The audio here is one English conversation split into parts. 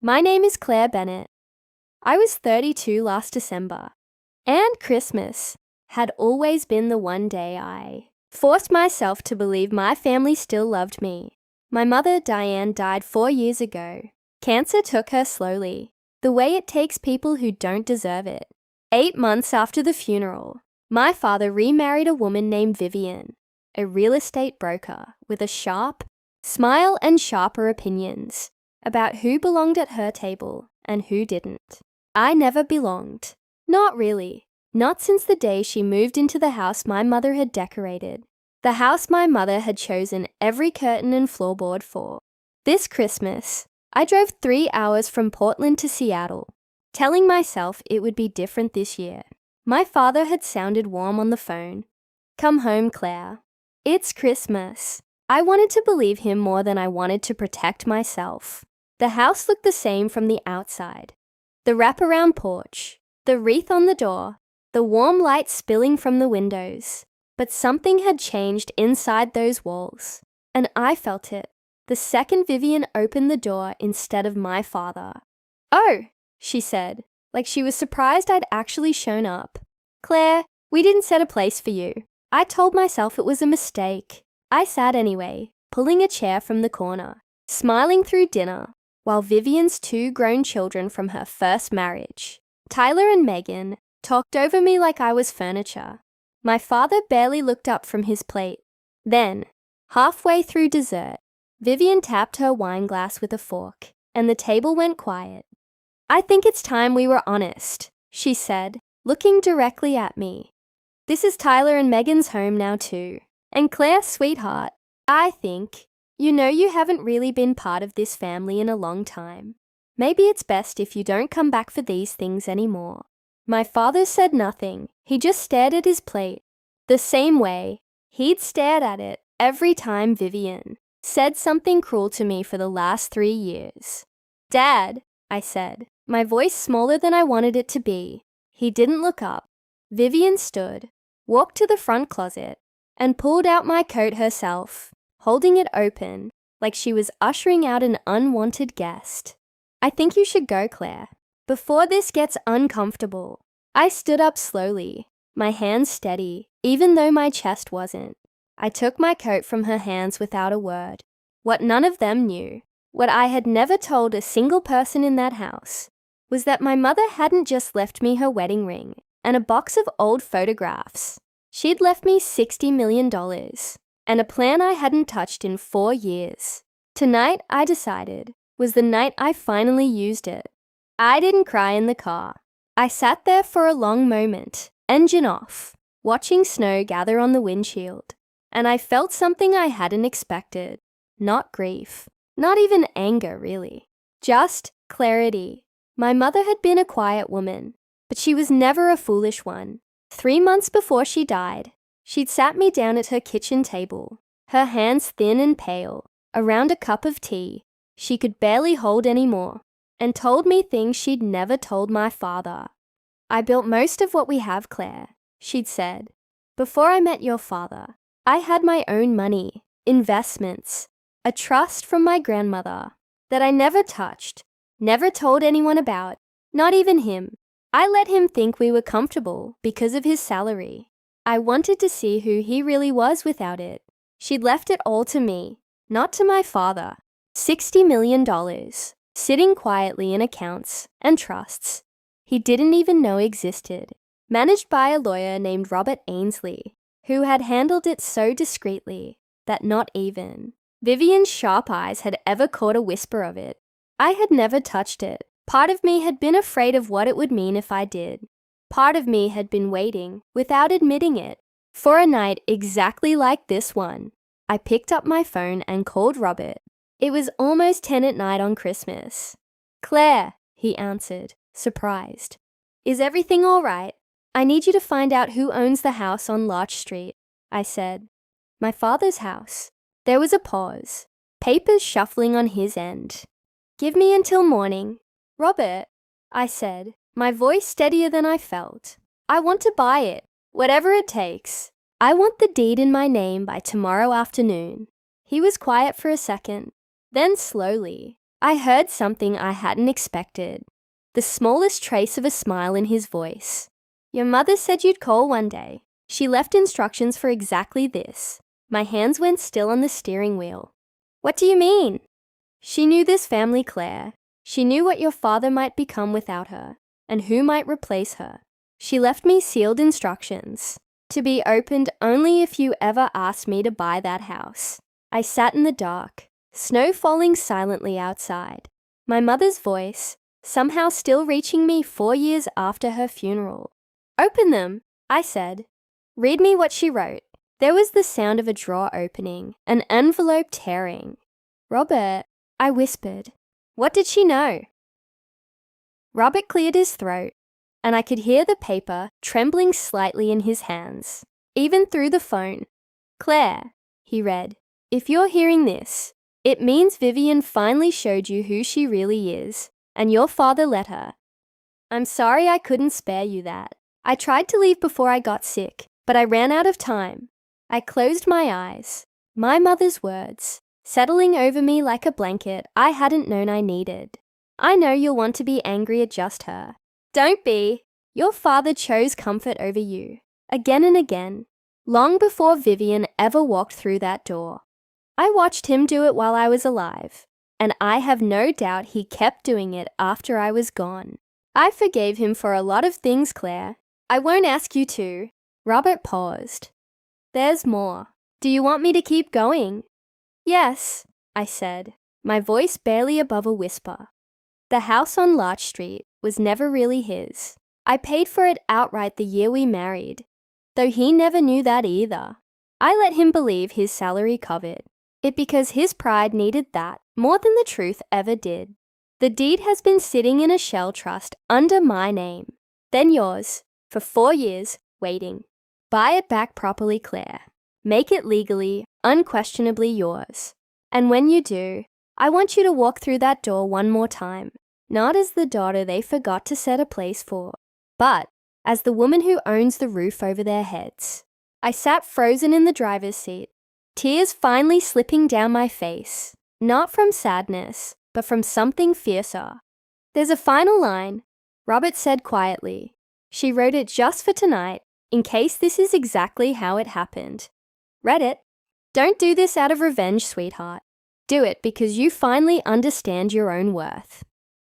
My name is Claire Bennett. I was 32 last December, and Christmas had always been the one day I forced myself to believe my family still loved me. My mother, Diane, died 4 years ago. Cancer took her slowly, the way it takes people who don't deserve it. 8 months after the funeral, my father remarried a woman named Vivian, a real estate broker with a sharp smile and sharper opinions about who belonged at her table and who didn't. I never belonged. Not really. Not since the day she moved into the house my mother had decorated. The house my mother had chosen every curtain and floorboard for. This Christmas, I drove 3 hours from Portland to Seattle, telling myself it would be different this year. My father had sounded warm on the phone. "Come home, Claire. It's Christmas." I wanted to believe him more than I wanted to protect myself. The house looked the same from the outside. The wraparound porch, the wreath on the door, the warm light spilling from the windows. But something had changed inside those walls, and I felt it the second Vivian opened the door instead of my father. "Oh," she said, like she was surprised I'd actually shown up. "Claire, we didn't set a place for you." I told myself it was a mistake. I sat anyway, pulling a chair from the corner, smiling through dinner, while Vivian's 2 grown children from her first marriage, Tyler and Megan, talked over me like I was furniture. My father barely looked up from his plate. Then, halfway through dessert, Vivian tapped her wine glass with a fork, and the table went quiet. "I think it's time we were honest," she said, looking directly at me. "This is Tyler and Megan's home now too. And Claire, sweetheart, I think, you haven't really been part of this family in a long time. Maybe it's best if you don't come back for these things anymore." My father said nothing. He just stared at his plate, the same way he'd stared at it every time Vivian said something cruel to me for the last 3 years. "Dad," I said, my voice smaller than I wanted it to be. He didn't look up. Vivian stood, walked to the front closet, and pulled out my coat herself, holding it open like she was ushering out an unwanted guest. "I think you should go, Claire, before this gets uncomfortable." I stood up slowly, my hands steady, even though my chest wasn't. I took my coat from her hands without a word. What none of them knew, what I had never told a single person in that house, was that my mother hadn't just left me her wedding ring and a box of old photographs. She'd left me $60 million and a plan I hadn't touched in 4 years. Tonight, I decided, was the night I finally used it. I didn't cry in the car. I sat there for a long moment, engine off, watching snow gather on the windshield, and I felt something I hadn't expected. Not grief, not even anger, really. Just clarity. My mother had been a quiet woman, but she was never a foolish one. 3 months before she died, she'd sat me down at her kitchen table, her hands thin and pale, around a cup of tea she could barely hold anymore, and told me things she'd never told my father. "I built most of what we have, Claire," she'd said. "Before I met your father, I had my own money, investments, a trust from my grandmother that I never touched, never told anyone about, not even him. I let him think we were comfortable because of his salary. I wanted to see who he really was without it. She'd left it all to me, not to my father. $60 million, sitting quietly in accounts and trusts he didn't even know existed, managed by a lawyer named Robert Ainsley, who had handled it so discreetly that not even Vivian's sharp eyes had ever caught a whisper of it. I had never touched it. Part of me had been afraid of what it would mean if I did. Part of me had been waiting, without admitting it, for a night exactly like this one. I picked up my phone and called Robert. It was almost 10 at night on Christmas. "Claire," he answered, surprised. "Is everything all right? I need you to find out who owns the house on Larch Street," I said. "My father's house." There was a pause, papers shuffling on his end. "Give me until morning." "Robert," I said, my voice steadier than I felt. "I want to buy it, whatever it takes. I want the deed in my name by tomorrow afternoon." He was quiet for a second. Then slowly, I heard something I hadn't expected. The smallest trace of a smile in his voice. Your mother said you'd call one day. She left instructions for exactly this. My hands went still on the steering wheel. What do you mean? She knew this family, Claire. She knew what your father might become without her, and who might replace her. She left me sealed instructions, to be opened only if you ever asked me to buy that house. I sat in the dark, snow falling silently outside. My mother's voice, somehow still reaching me 4 years after her funeral. Open them, I said. Read me what she wrote. There was the sound of a drawer opening, an envelope tearing. Robert, I whispered. What did she know? Robert cleared his throat, and I could hear the paper trembling slightly in his hands, even through the phone. Claire, he read, if you're hearing this, it means Vivian finally showed you who she really is, and your father let her. I'm sorry I couldn't spare you that. I tried to leave before I got sick, but I ran out of time. I closed my eyes. My mother's words, settling over me like a blanket I hadn't known I needed. I know you'll want to be angry at just her. Don't be. Your father chose comfort over you, again and again, long before Vivian ever walked through that door. I watched him do it while I was alive, and I have no doubt he kept doing it after I was gone. I forgave him for a lot of things, Claire. I won't ask you to. Robert paused. There's more. Do you want me to keep going? Yes, I said, my voice barely above a whisper. The house on Larch Street was never really his. I paid for it outright the year we married, though he never knew that either. I let him believe his salary covered it because his pride needed that more than the truth ever did. The deed has been sitting in a shell trust under my name, then yours, for 4 years, waiting. Buy it back properly, Claire. Make it legally, unquestionably yours. And when you do, I want you to walk through that door one more time, not as the daughter they forgot to set a place for, but as the woman who owns the roof over their heads. I sat frozen in the driver's seat, tears finally slipping down my face, not from sadness, but from something fiercer. There's a final line, Robert said quietly. She wrote it just for tonight, in case this is exactly how it happened. Read it. Don't do this out of revenge, sweetheart. Do it because you finally understand your own worth.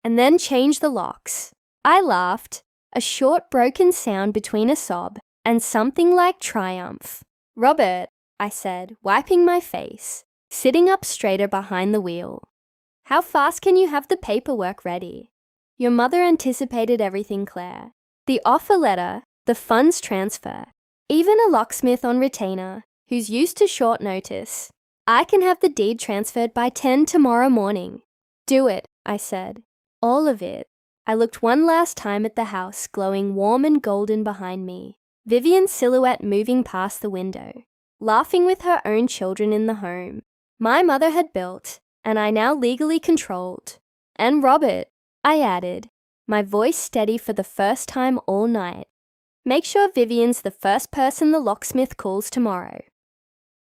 And then change the locks. I laughed, a short broken sound between a sob and something like triumph. Robert, I said, wiping my face, sitting up straighter behind the wheel. How fast can you have the paperwork ready? Your mother anticipated everything, Claire. The offer letter, the funds transfer, even a locksmith on retainer who's used to short notice. I can have the deed transferred by 10 tomorrow morning. Do it, I said. All of it. I looked one last time at the house glowing warm and golden behind me, Vivian's silhouette moving past the window, laughing with her own children in the home my mother had built and I now legally controlled. And Robert, I added, my voice steady for the first time all night. Make sure Vivian's the first person the locksmith calls tomorrow.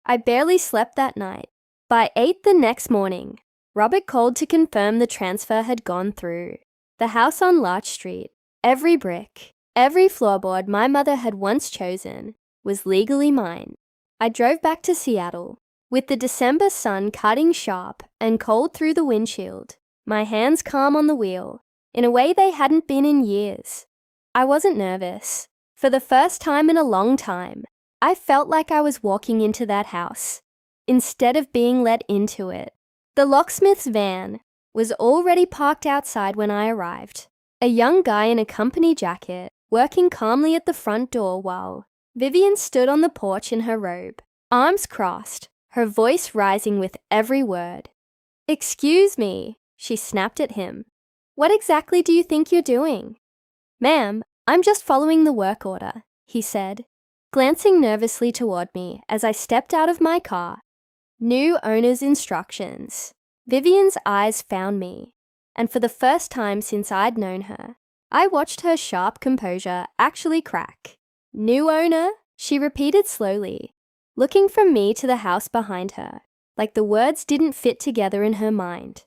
I barely slept that night. By 8 the next morning, Robert called to confirm the transfer had gone through. The house on Larch Street, every brick, every floorboard my mother had once chosen, was legally mine. I drove back to Seattle, with the December sun cutting sharp and cold through the windshield, my hands calm on the wheel, in a way they hadn't been in years. I wasn't nervous. For the first time in a long time, I felt like I was walking into that house, instead of being let into it. The locksmith's van was already parked outside when I arrived, a young guy in a company jacket working calmly at the front door while Vivian stood on the porch in her robe, arms crossed, her voice rising with every word. Excuse me, she snapped at him. What exactly do you think you're doing? Ma'am, I'm just following the work order, he said, glancing nervously toward me as I stepped out of my car. New owner's instructions. Vivian's eyes found me, and for the first time since I'd known her, I watched her sharp composure actually crack. New owner? She repeated slowly, looking from me to the house behind her, like the words didn't fit together in her mind.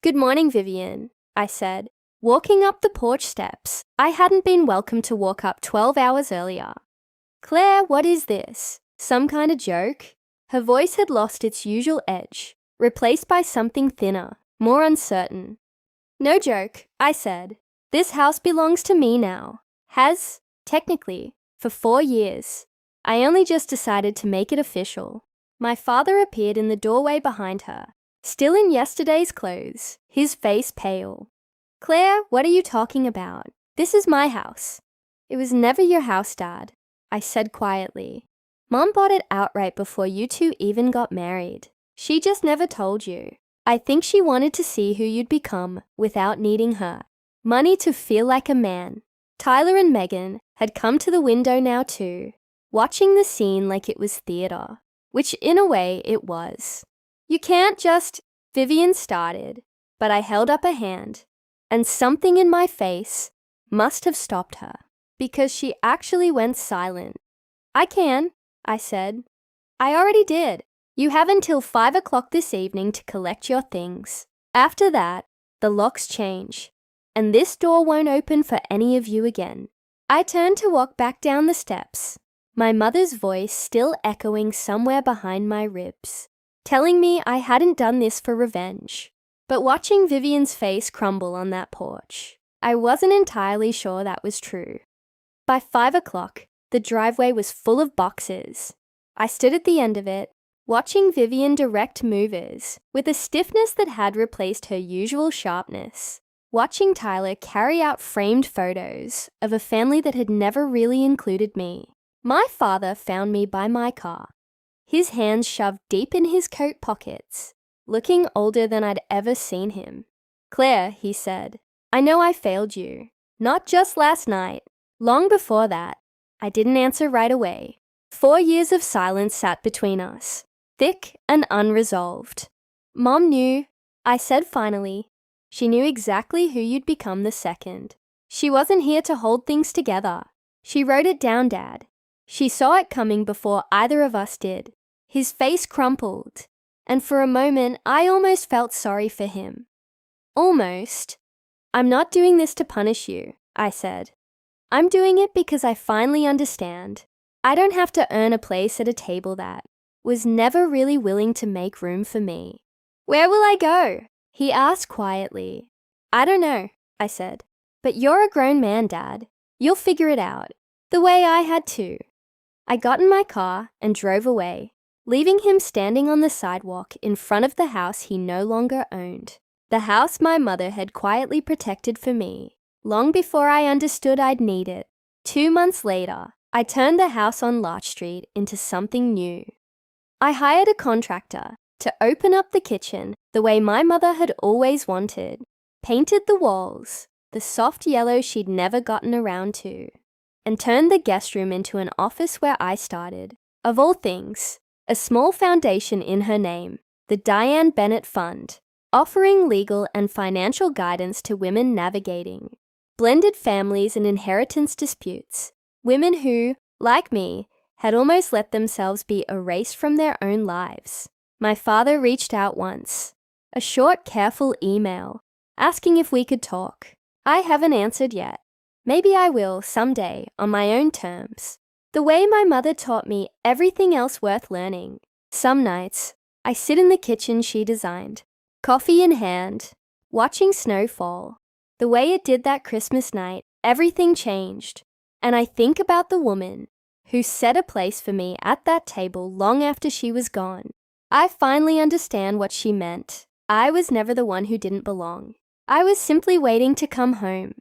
Good morning, Vivian, I said, walking up the porch steps. I hadn't been welcome to walk up 12 hours earlier. Claire, what is this? Some kind of joke? Her voice had lost its usual edge, replaced by something thinner, more uncertain. No joke, I said. This house belongs to me now. Has, technically, for 4 years. I only just decided to make it official. My father appeared in the doorway behind her, still in yesterday's clothes, his face pale. Claire, what are you talking about? This is my house. It was never your house, Dad, I said quietly. Mom bought it outright before you two even got married. She just never told you. I think she wanted to see who you'd become without needing her. Money to feel like a man. Tyler and Megan had come to the window now too, watching the scene like it was theater, which in a way it was. You can't just, Vivian started, but I held up a hand, and something in my face must have stopped her, because she actually went silent. I can, I said. I already did. You have until 5 o'clock this evening to collect your things. After that, the locks change, and this door won't open for any of you again. I turned to walk back down the steps, my mother's voice still echoing somewhere behind my ribs, telling me I hadn't done this for revenge. But watching Vivian's face crumble on that porch, I wasn't entirely sure that was true. By 5 o'clock, the driveway was full of boxes. I stood at the end of it, watching Vivian direct movers with a stiffness that had replaced her usual sharpness, watching Tyler carry out framed photos of a family that had never really included me. My father found me by my car, his hands shoved deep in his coat pockets, looking older than I'd ever seen him. Claire, he said, I know I failed you. Not just last night. Long before that. I didn't answer right away. 4 years of silence sat between us, thick and unresolved. Mom knew, I said finally. She knew exactly who you'd become the second. She wasn't here to hold things together. She wrote it down, Dad. She saw it coming before either of us did. His face crumpled, and for a moment I almost felt sorry for him. Almost. I'm not doing this to punish you, I said. I'm doing it because I finally understand. I don't have to earn a place at a table that was never really willing to make room for me. Where will I go? He asked quietly. I don't know, I said. But you're a grown man, Dad. You'll figure it out. The way I had to. I got in my car and drove away, leaving him standing on the sidewalk in front of the house he no longer owned. The house my mother had quietly protected for me, long before I understood I'd need it. 2 months later, I turned the house on Larch Street into something new. I hired a contractor to open up the kitchen the way my mother had always wanted, painted the walls, the soft yellow she'd never gotten around to, and turned the guest room into an office where I started. Of all things, a small foundation in her name, the Diane Bennett Fund, offering legal and financial guidance to women navigating blended families and inheritance disputes, women who, like me, had almost let themselves be erased from their own lives. My father reached out once, a short, careful email, asking if we could talk. I haven't answered yet. Maybe I will someday on my own terms. The way my mother taught me everything else worth learning. Some nights, I sit in the kitchen she designed, coffee in hand, watching snow fall. The way it did that Christmas night, everything changed. And I think about the woman who set a place for me at that table long after she was gone. I finally understand what she meant. I was never the one who didn't belong. I was simply waiting to come home.